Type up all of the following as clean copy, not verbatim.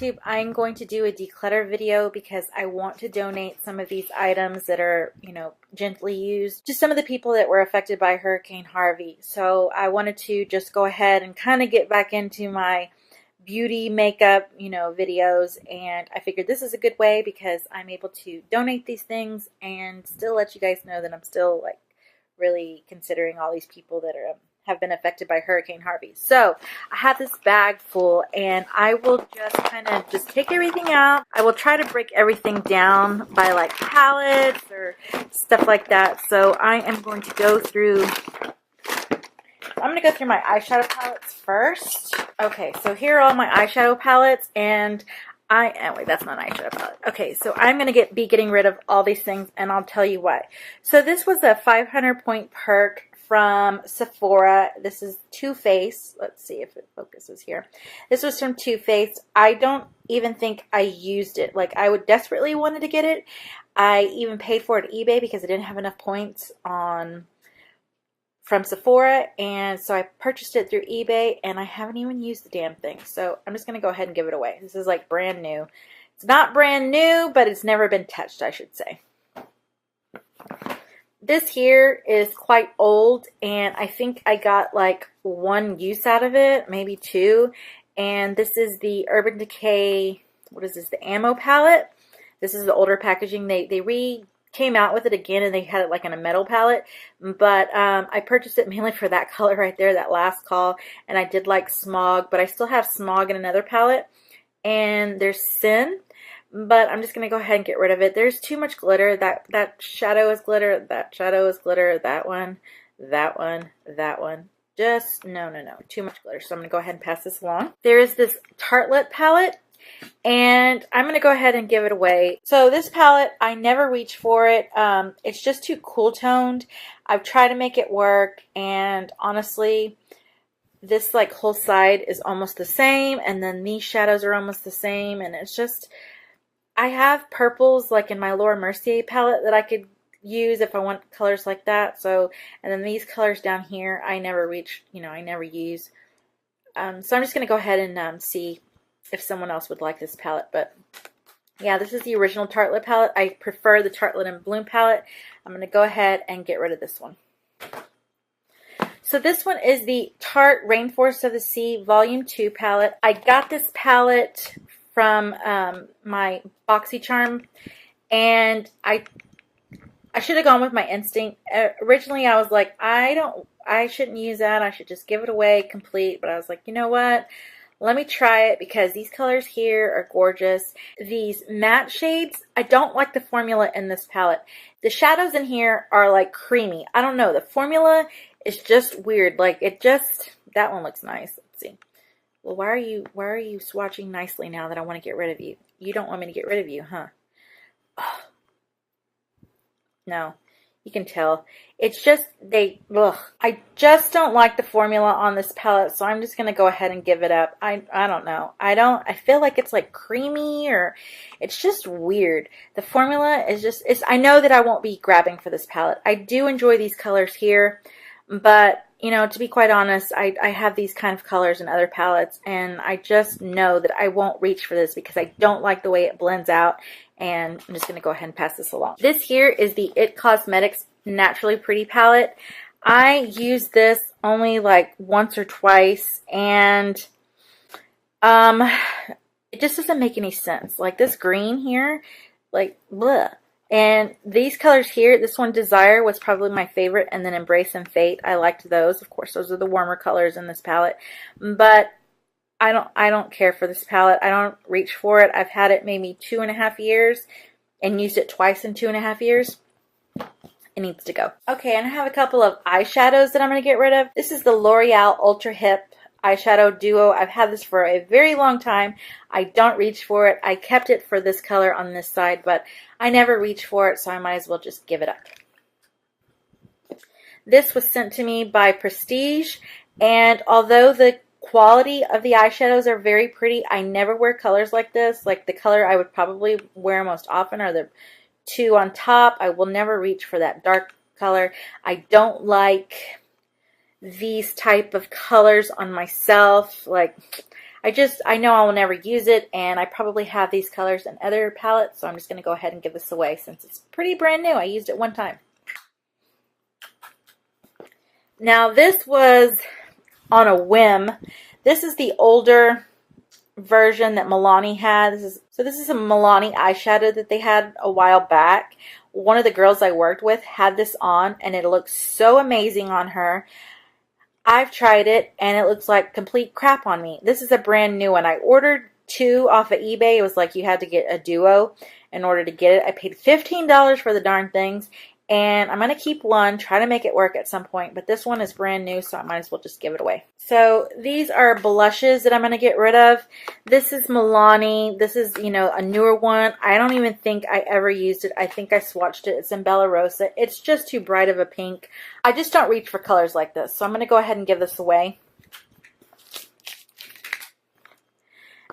YouTube, I'm going to do a declutter video because I want to donate some of these items that are, you know, gently used to some of the people that were affected by Hurricane Harvey. So I wanted to just go ahead and kind of get back into my beauty makeup, you know, videos, and I figured this is a good way because I'm able to donate these things and still let you guys know that I'm still like really considering all these people that are have been affected by Hurricane Harvey. So I have this bag full and I will just kind of just take everything out. I will try to break everything down by like palettes or stuff like that. So I am going to go through my eyeshadow palettes first. Okay, so here are all my eyeshadow palettes, and wait, that's not an eyeshadow palette. Okay, so I'm going to be getting rid of all these things, and I'll tell you why. So this was a 500 point perk from Sephora. This is Too Faced. Let's see if it focuses here. This was from Too Faced. I don't even think I used it. Like, I would desperately wanted to get it. I even paid for it at eBay because I didn't have enough points from Sephora, and so I purchased it through eBay, and I haven't even used the damn thing. So I'm just going to go ahead and give it away. This is like brand new. It's not brand new, but it's never been touched, I should say. This here is quite old, and I think I got like one use out of it, maybe two. And this is the Urban Decay, what is this, the Ammo palette. This is the older packaging. They came out with it again, and they had it like in a metal palette, but I purchased it mainly for that color right there, that Last Call, and I did like Smog, but I still have Smog in another palette, and there's Sin, but I'm just going to go ahead and get rid of it. There's too much glitter. That shadow is glitter, that shadow is glitter, that one, just no, too much glitter, so I'm going to go ahead and pass this along. There is this Tartelette palette, and I'm going to go ahead and give it away. So this palette, I never reach for it. It's just too cool toned. I've tried to make it work, and honestly, this like whole side is almost the same, and then these shadows are almost the same, and it's just, I have purples like in my Laura Mercier palette that I could use if I want colors like that. So, and then these colors down here, I never reach, you know, I never use. So I'm just going to go ahead and see if someone else would like this palette. But yeah, this is the original Tartelette palette. I prefer the Tartelette and Bloom palette. I'm going to go ahead and get rid of this one. So this one is the Tarte Rainforest of the Sea Volume 2 palette. I got this palette from my BoxyCharm, and I should have gone with my instinct. Originally I was like, I shouldn't use that. I should just give it away complete. But I was like, you know what? Let me try it because these colors here are gorgeous. These matte shades, I don't like the formula in this palette. The shadows in here are like creamy. I don't know. The formula is just weird. Like it just, that one looks nice. Let's see. Well, why are you swatching nicely now that I want to get rid of you? You don't want me to get rid of you, huh? Oh. No. You can tell. It's just, I just don't like the formula on this palette, so I'm just going to go ahead and give it up. I don't know. I feel like it's like creamy, or it's just weird. The formula is just, I know that I won't be grabbing for this palette. I do enjoy these colors here, but, you know, to be quite honest, I have these kind of colors in other palettes, and I just know that I won't reach for this because I don't like the way it blends out. And I'm just going to go ahead and pass this along. This here is the IT Cosmetics Naturally Pretty palette. I used this only like once or twice, and it just doesn't make any sense. Like this green here, like bleh. And these colors here, this one Desire was probably my favorite, and then Embrace and Fate, I liked those. Of course, those are the warmer colors in this palette. But I don't care for this palette. I don't reach for it. I've had it maybe 2.5 years and used it twice in 2.5 years. It needs to go. Okay, and I have a couple of eyeshadows that I'm going to get rid of. This is the L'Oreal Ultra Hip Eyeshadow Duo. I've had this for a very long time. I don't reach for it. I kept it for this color on this side, but I never reach for it, so I might as well just give it up. This was sent to me by Prestige, and although the quality of the eyeshadows are very pretty, I never wear colors like this. Like the color I would probably wear most often are the two on top. I will never reach for that dark color. I don't like these type of colors on myself. Like, I know I will never use it, and I probably have these colors in other palettes, so I'm just going to go ahead and give this away since it's pretty brand new. I used it one time. Now this was on a whim. This is the older version that Milani had. This is a Milani eyeshadow that they had a while back. One of the girls I worked with had this on, and it looks so amazing on her. I've tried it, and it looks like complete crap on me. This is a brand new one. I ordered 2 off of eBay. It was like you had to get a duo in order to get it. I paid $15 for the darn things, and I'm going to keep one, try to make it work at some point, but this one is brand new, so I might as well just give it away. So these are blushes that I'm going to get rid of. This is Milani. This is, you know, a newer one. I don't even think I ever used it. I think I swatched it. It's in Bella Rosa. It's just too bright of a pink. I just don't reach for colors like this, so I'm going to go ahead and give this away.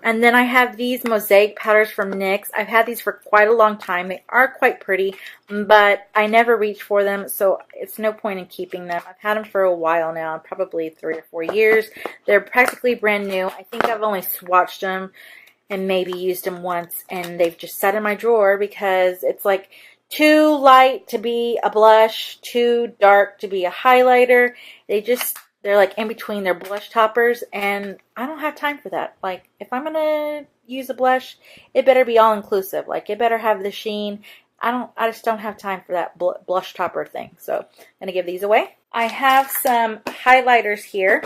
And then I have these mosaic powders from NYX. I've had these for quite a long time. They are quite pretty, but I never reach for them, so it's no point in keeping them. I've had them for a while now, probably 3 or 4 years. They're practically brand new. I think I've only swatched them and maybe used them once, and they've just sat in my drawer because it's like too light to be a blush, too dark to be a highlighter. They're like in between. They're blush toppers, and I don't have time for that. Like, if I'm going to use a blush, it better be all-inclusive. Like, it better have the sheen. I just don't have time for that blush topper thing. So, I'm going to give these away. I have some highlighters here,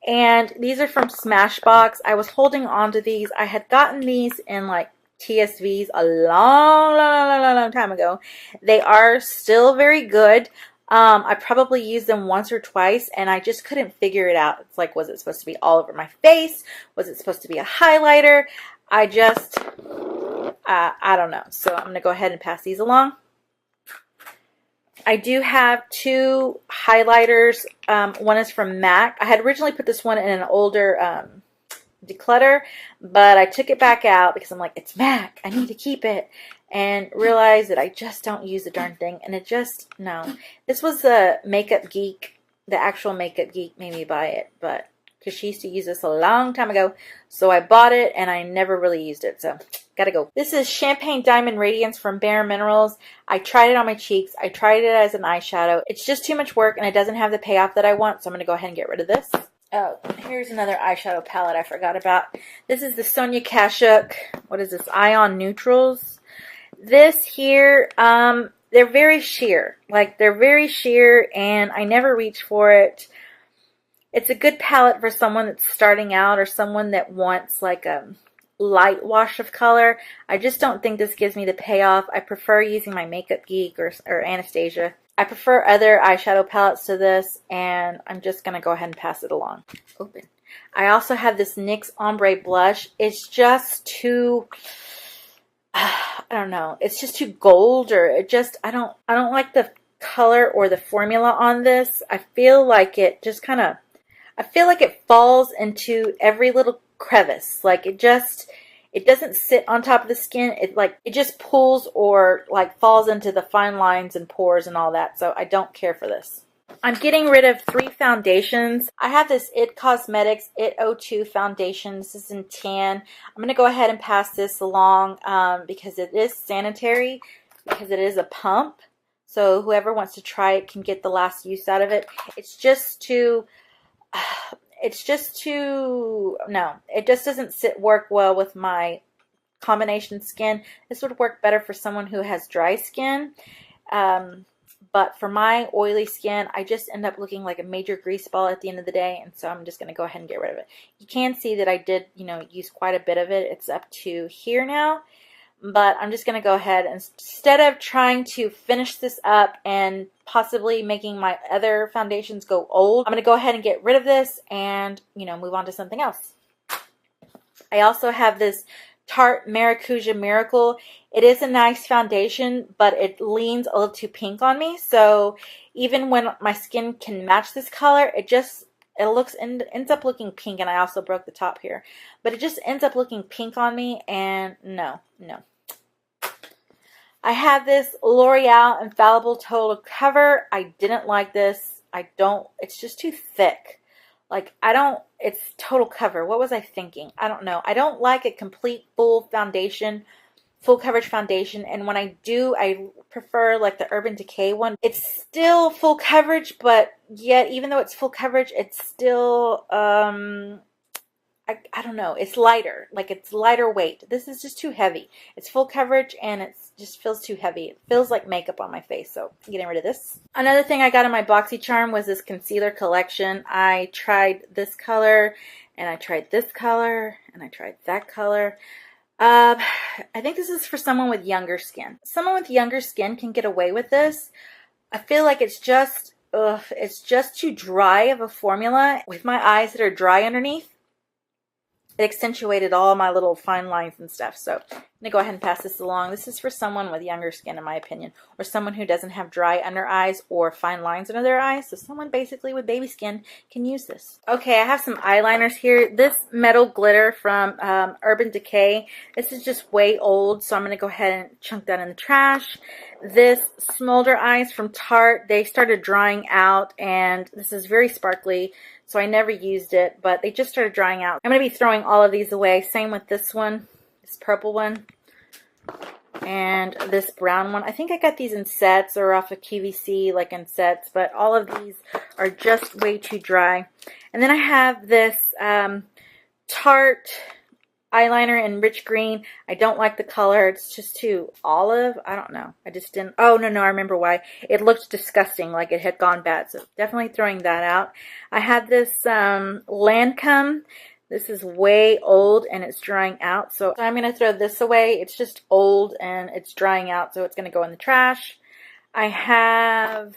and these are from Smashbox. I was holding on to these. I had gotten these in, like, TSVs a long time ago. They are still very good. I probably used them once or twice, and I just couldn't figure it out. It's like, was it supposed to be all over my face? Was it supposed to be a highlighter? I don't know. So I'm going to go ahead and pass these along. I do have 2 highlighters. One is from MAC. I had originally put this one in an older Declutter, but I took it back out because I'm like, it's MAC. I need to keep it. And realized that I just don't use the darn thing. And it just, no. This was the Makeup Geek. The actual Makeup Geek made me buy it. But, because she used to use this a long time ago. So I bought it and I never really used it. So, gotta go. This is Champagne Diamond Radiance from Bare Minerals. I tried it on my cheeks. I tried it as an eyeshadow. It's just too much work and it doesn't have the payoff that I want. So I'm going to go ahead and get rid of this. Oh, here's another eyeshadow palette I forgot about. This is the Sonia Kashuk. What is this? Ion Neutrals. This here, they're very sheer. Like, they're very sheer, and I never reach for it. It's a good palette for someone that's starting out or someone that wants, like, a light wash of color. I just don't think this gives me the payoff. I prefer using my Makeup Geek or Anastasia. I prefer other eyeshadow palettes to this, and I'm just going to go ahead and pass it along. Open. I also have this NYX Ombre Blush. It's just too... I don't know. It's just too gold, or it just, I don't like the color or the formula on this. I feel like it just kind of, I feel like it falls into every little crevice. Like, it doesn't sit on top of the skin. It just pulls or like falls into the fine lines and pores and all that. So I don't care for this. I'm getting rid of 3 foundations. I have this IT Cosmetics IT 02 foundation. This is in tan. I'm going to go ahead and pass this along because it is sanitary, because it is a pump. So whoever wants to try it can get the last use out of it. It's just too, no, it just doesn't work well with my combination skin. This would work better for someone who has dry skin. But for my oily skin, I just end up looking like a major grease ball at the end of the day. And so I'm just going to go ahead and get rid of it. You can see that I did, use quite a bit of it. It's up to here now. But I'm just going to go ahead and instead of trying to finish this up and possibly making my other foundations go old, I'm going to go ahead and get rid of this and, move on to something else. I also have this Tarte Maracuja Miracle. It is a nice foundation, but it leans a little too pink on me. So even when my skin can match this color, it ends up looking pink. And I also broke the top here, but it just ends up looking pink on me. And no. I have this L'Oreal Infallible Total Cover. I didn't like this. It's just too thick. Like, I don't, it's total cover. What was I thinking? I don't know. I don't like a complete full foundation, full coverage foundation. And when I do, I prefer like the Urban Decay one. It's still full coverage, but yet even though it's full coverage, it's still, I don't know. It's lighter. Like, it's lighter weight. This is just too heavy. It's full coverage and it just feels too heavy. It feels like makeup on my face. So I'm getting rid of this. Another thing I got in my BoxyCharm was this concealer collection. I tried this color and I tried this color and I tried that color. I think this is for someone with younger skin. Someone with younger skin can get away with this. I feel like it's just too dry of a formula. With my eyes that are dry underneath, it accentuated all my little fine lines and stuff. So I'm going to go ahead and pass this along. This is for someone with younger skin, in my opinion, or someone who doesn't have dry under eyes or fine lines under their eyes. So someone basically with baby skin can use this. Okay, I have some eyeliners here. This metal glitter from Urban Decay. This is just way old, so I'm going to go ahead and chunk that in the trash. This Smolder Eyes from Tarte, they started drying out, and this is very sparkly. So I never used it, but they just started drying out. I'm going to be throwing all of these away. Same with this one, this purple one, and this brown one. I think I got these in sets or off of QVC, like in sets, but all of these are just way too dry. And then I have this Tarte eyeliner in rich green. I don't like the color. It's just too olive. I don't know. I just didn't. Oh, no, I remember why. It looked disgusting, like it had gone bad. So definitely throwing that out. I have this Lancome. This is way old and it's drying out. So I'm going to throw this away. It's just old and it's drying out. So it's going to go in the trash. I have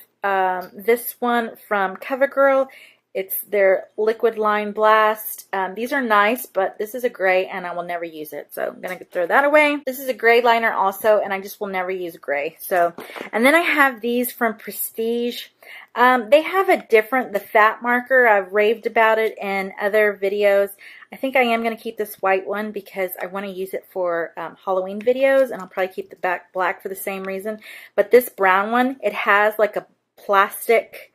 this one from CoverGirl. It's their Liquid Line Blast. These are nice, but this is a gray and I will never use it. So I'm going to throw that away. This is a gray liner also, and I just will never use gray. So, and then I have these from Prestige. They have the fat marker. I've raved about it in other videos. I think I am going to keep this white one because I want to use it for Halloween videos, and I'll probably keep the back black for the same reason. But this brown one, it has like a plastic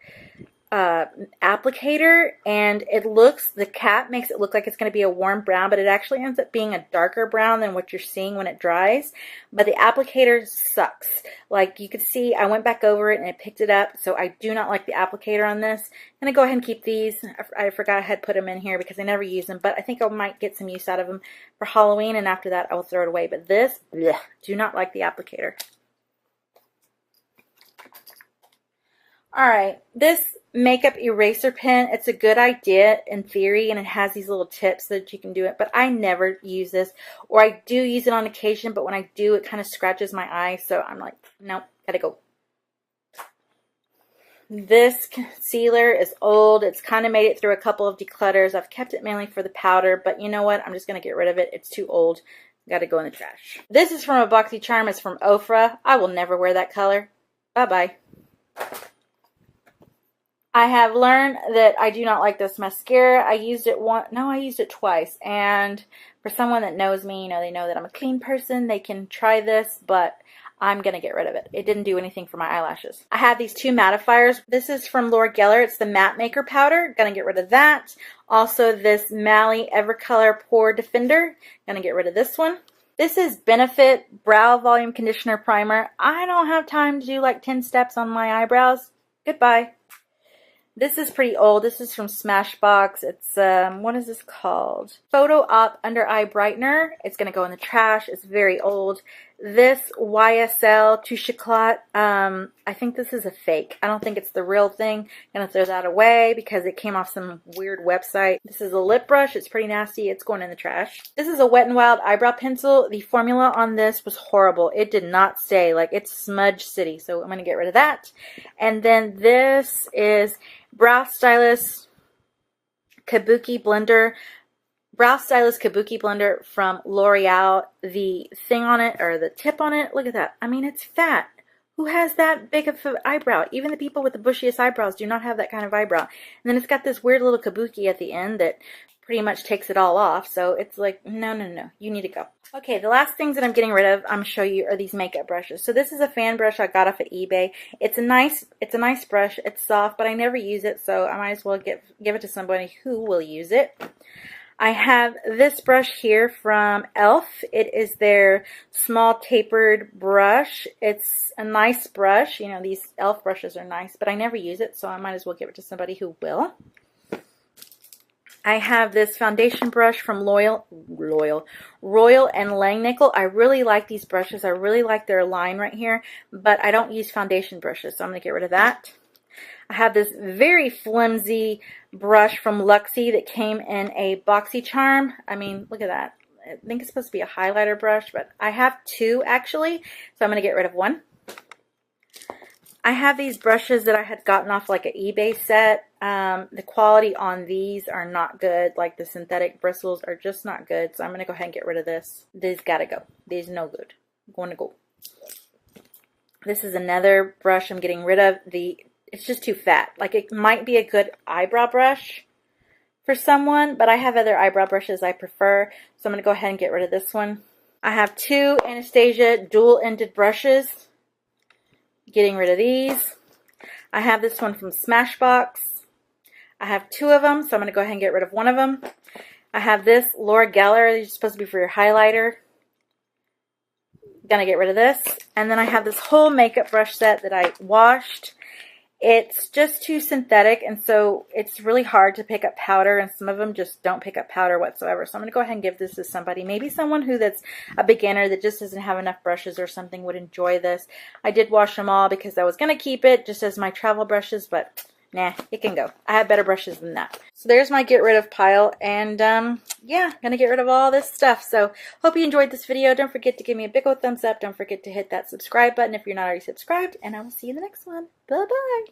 applicator, and the cap makes it look like it's going to be a warm brown, but it actually ends up being a darker brown than what you're seeing when it dries. But the applicator sucks. Like you could see, I went back over it and it picked it up, so I do not like the applicator on this. I'm going to go ahead and keep these. I forgot I had put them in here because I never use them, but I think I might get some use out of them for Halloween, and after that I will throw it away. But this, bleh, do not like the applicator. Alright, this makeup eraser pen, it's a good idea in theory, and it has these little tips so that you can do it, but I never use this, or I do use it on occasion, but when I do, it kind of scratches my eye, so I'm like, nope, gotta go. This concealer is old. It's kind of made it through a couple of declutters. I've kept it mainly for the powder, but you know what? I'm just going to get rid of it. It's too old. Got to go in the trash. This is from a BoxyCharm. It's from Ofra. I will never wear that color. Bye-bye. I have learned that I do not like this mascara. I used it I used it twice. And for someone that knows me, they know that I'm a clean person. They can try this, but I'm going to get rid of it. It didn't do anything for my eyelashes. I have these two mattifiers. This is from Laura Geller. It's the Matte Maker Powder. Going to get rid of that. Also, this Mally Evercolor Pore Defender. Going to get rid of this one. This is Benefit Brow Volume Conditioner Primer. I don't have time to do like 10 steps on my eyebrows. Goodbye. This is pretty old. This is from Smashbox. It's, what is this called? Photo Op Under Eye Brightener. It's going to go in the trash. It's very old. This YSL Touche Éclat. I think this is a fake. I don't think it's the real thing. I'm going to throw that away because it came off some weird website. This is a lip brush. It's pretty nasty. It's going in the trash. This is a Wet n Wild eyebrow pencil. The formula on this was horrible. It did not stay. Like, it's smudge city. So I'm going to get rid of that. And then this is Brow Stylist Kabuki Blender. Brow Stylist Kabuki Blender from L'Oreal. The thing on it, or the tip on it, look at that. I mean, it's fat. Who has that big of an eyebrow? Even the people with the bushiest eyebrows do not have that kind of eyebrow. And then it's got this weird little kabuki at the end that pretty much takes it all off. So it's like, no, no, no, you need to go. Okay, the last things that I'm getting rid of, I'm going to show you, are these makeup brushes. So this is a fan brush I got off of eBay. It's a nice brush. It's soft, but I never use it, so I might as well give it to somebody who will use it. I have this brush here from e.l.f. It is their small tapered brush. It's a nice brush. You know, these e.l.f. brushes are nice, but I never use it, so I might as well give it to somebody who will. I have this foundation brush from Royal and Langnickel. I really like these brushes. I really like their line right here, but I don't use foundation brushes, so I'm going to get rid of that. I have this very flimsy brush from Luxie that came in a boxy charm. I mean, look at that. I think it's supposed to be a highlighter brush, but I have two actually, so I'm going to get rid of one. I have these brushes that I had gotten off like an eBay set. The quality on these are not good. Like the synthetic bristles are just not good. So I'm going to go ahead and get rid of this. These got to go. These no good. Going to go. This is another brush I'm getting rid of. It's just too fat. Like it might be a good eyebrow brush for someone, but I have other eyebrow brushes I prefer. So I'm going to go ahead and get rid of this one. I have two Anastasia dual-ended brushes. Getting rid of these. I have this one from Smashbox. I have two of them, so I'm going to go ahead and get rid of one of them. I have this Laura Geller. It's supposed to be for your highlighter. Gonna get rid of this. And then I have this whole makeup brush set that I washed. It's just too synthetic, and so it's really hard to pick up powder, and some of them just don't pick up powder whatsoever. So I'm going to go ahead and give this to somebody. Maybe someone that's a beginner that just doesn't have enough brushes or something would enjoy this. I did wash them all because I was going to keep it just as my travel brushes, but nah, it can go. I have better brushes than that. So there's my get rid of pile, and yeah, I'm going to get rid of all this stuff. So hope you enjoyed this video. Don't forget to give me a big old thumbs up. Don't forget to hit that subscribe button if you're not already subscribed, and I will see you in the next one. Bye-bye.